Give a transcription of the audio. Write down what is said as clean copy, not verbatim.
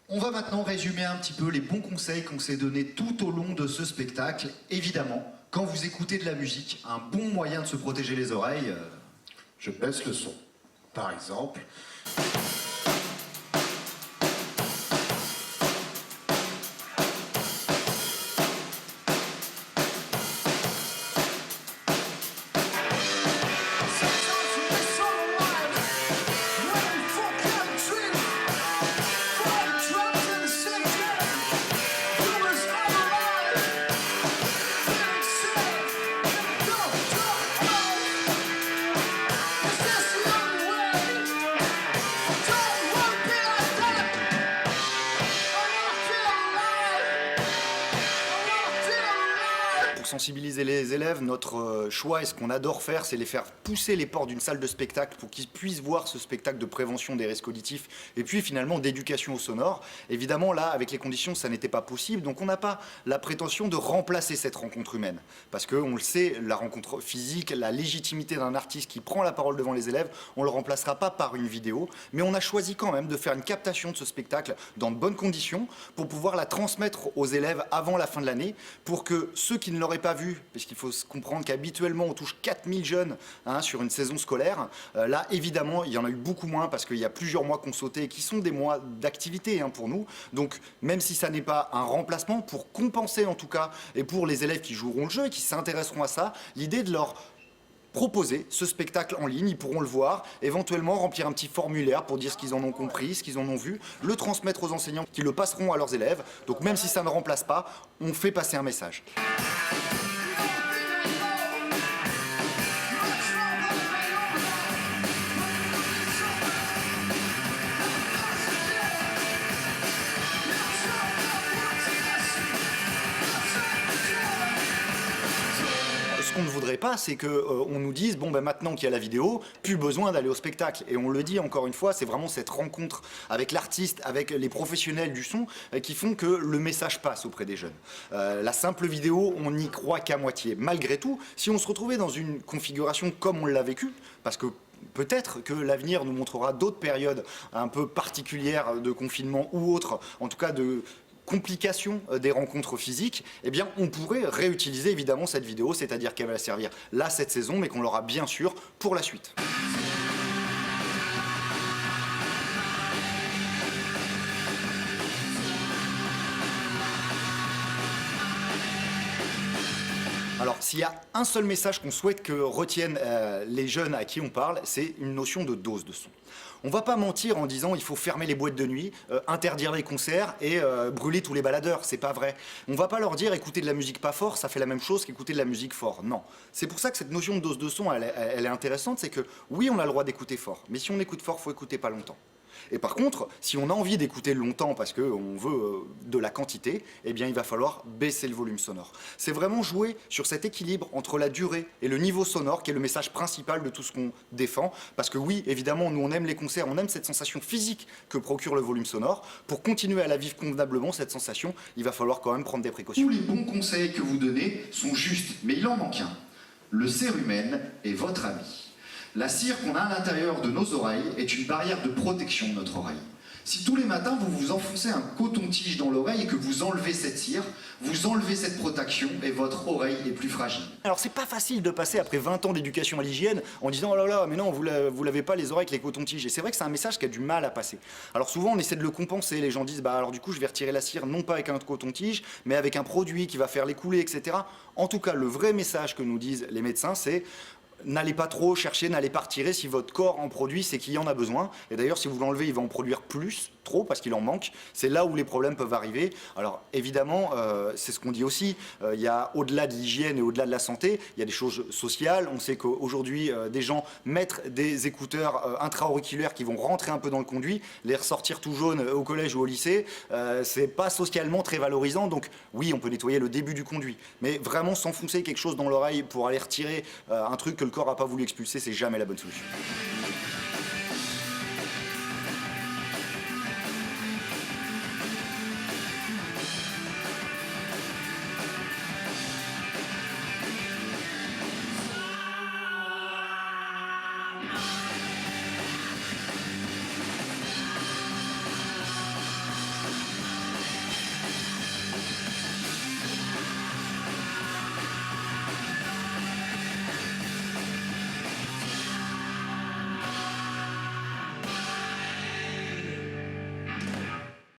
On va maintenant résumer un petit peu les bons conseils qu'on s'est donnés tout au long de ce spectacle. Évidemment, quand vous écoutez de la musique, un bon moyen de se protéger les oreilles... Je baisse le son. Par exemple... Pour sensibiliser les élèves, notre choix et ce qu'on adore faire, c'est les faire pousser les portes d'une salle de spectacle pour qu'ils puissent voir ce spectacle de prévention des risques auditifs et puis finalement d'éducation au sonore. Évidemment, là, avec les conditions, ça n'était pas possible, donc on n'a pas la prétention de remplacer cette rencontre humaine. Parce qu'on le sait, la rencontre physique, la légitimité d'un artiste qui prend la parole devant les élèves, on ne le remplacera pas par une vidéo, mais on a choisi quand même de faire une captation de ce spectacle dans de bonnes conditions pour pouvoir la transmettre aux élèves avant la fin de l'année, pour que ceux qui ne l'auraient pas vu, puisqu'il faut se comprendre qu'habituellement on touche 4000 jeunes sur une saison scolaire, là évidemment il y en a eu beaucoup moins parce qu'il y a plusieurs mois qu'on sautait et qui sont des mois d'activité pour nous, donc même si ça n'est pas un remplacement, pour compenser en tout cas, et pour les élèves qui joueront le jeu et qui s'intéresseront à ça, l'idée de leur proposer ce spectacle en ligne, ils pourront le voir, éventuellement remplir un petit formulaire pour dire ce qu'ils en ont compris, ce qu'ils en ont vu, le transmettre aux enseignants qui le passeront à leurs élèves. Donc même si ça ne remplace pas, on fait passer un message. Ce qu'on ne voudrait pas, c'est qu'on nous dise, bon ben maintenant qu'il y a la vidéo, plus besoin d'aller au spectacle. Et on le dit encore une fois, c'est vraiment cette rencontre avec l'artiste, avec les professionnels du son, qui font que le message passe auprès des jeunes. La simple vidéo, on n'y croit qu'à moitié. Malgré tout, si on se retrouvait dans une configuration comme on l'a vécu, parce que peut-être que l'avenir nous montrera d'autres périodes un peu particulières de confinement ou autres, en tout cas de complications des rencontres physiques, eh bien on pourrait réutiliser évidemment cette vidéo, c'est-à-dire qu'elle va servir là cette saison, mais qu'on l'aura bien sûr pour la suite. Alors, s'il y a un seul message qu'on souhaite que retiennent les jeunes à qui on parle, c'est une notion de dose de son. On va pas mentir en disant il faut fermer les boîtes de nuit, interdire les concerts et brûler tous les baladeurs, c'est pas vrai. On va pas leur dire écouter de la musique pas fort, ça fait la même chose qu'écouter de la musique fort, non. C'est pour ça que cette notion de dose de son, elle est intéressante, c'est que oui, on a le droit d'écouter fort, mais si on écoute fort, faut écouter pas longtemps. Et par contre, si on a envie d'écouter longtemps parce qu'on veut de la quantité, eh bien il va falloir baisser le volume sonore. C'est vraiment jouer sur cet équilibre entre la durée et le niveau sonore qui est le message principal de tout ce qu'on défend. Parce que oui, évidemment, nous on aime les concerts, on aime cette sensation physique que procure le volume sonore. Pour continuer à la vivre convenablement, cette sensation, il va falloir quand même prendre des précautions. Tous les bons conseils que vous donnez sont justes, mais il en manque un. Le cérumen est votre ami. La cire qu'on a à l'intérieur de nos oreilles est une barrière de protection de notre oreille. Si tous les matins vous vous enfoncez un coton-tige dans l'oreille et que vous enlevez cette cire, vous enlevez cette protection et votre oreille est plus fragile. Alors c'est pas facile de passer après 20 ans d'éducation à l'hygiène en disant oh là là mais non vous lavez pas les oreilles avec les cotons-tiges, et c'est vrai que c'est un message qui a du mal à passer. Alors souvent on essaie de le compenser, les gens disent bah alors du coup je vais retirer la cire non pas avec un coton-tige mais avec un produit qui va faire l'écouler, etc. En tout cas le vrai message que nous disent les médecins c'est n'allez pas trop chercher, n'allez pas retirer. Si votre corps en produit, c'est qu'il y en a besoin. Et d'ailleurs, si vous l'enlevez, il va en produire plus, trop, parce qu'il en manque. C'est là où les problèmes peuvent arriver. Alors, évidemment, c'est ce qu'on dit aussi. Il y a, au-delà de l'hygiène et au-delà de la santé, il y a des choses sociales. On sait qu'aujourd'hui, des gens mettent des écouteurs intra-auriculaires qui vont rentrer un peu dans le conduit, les ressortir tout jaunes au collège ou au lycée. C'est pas socialement très valorisant. Donc, oui, on peut nettoyer le début du conduit. Mais vraiment, s'enfoncer quelque chose dans l'oreille pour aller retirer un truc que le corps n'a pas voulu expulser, c'est jamais la bonne solution.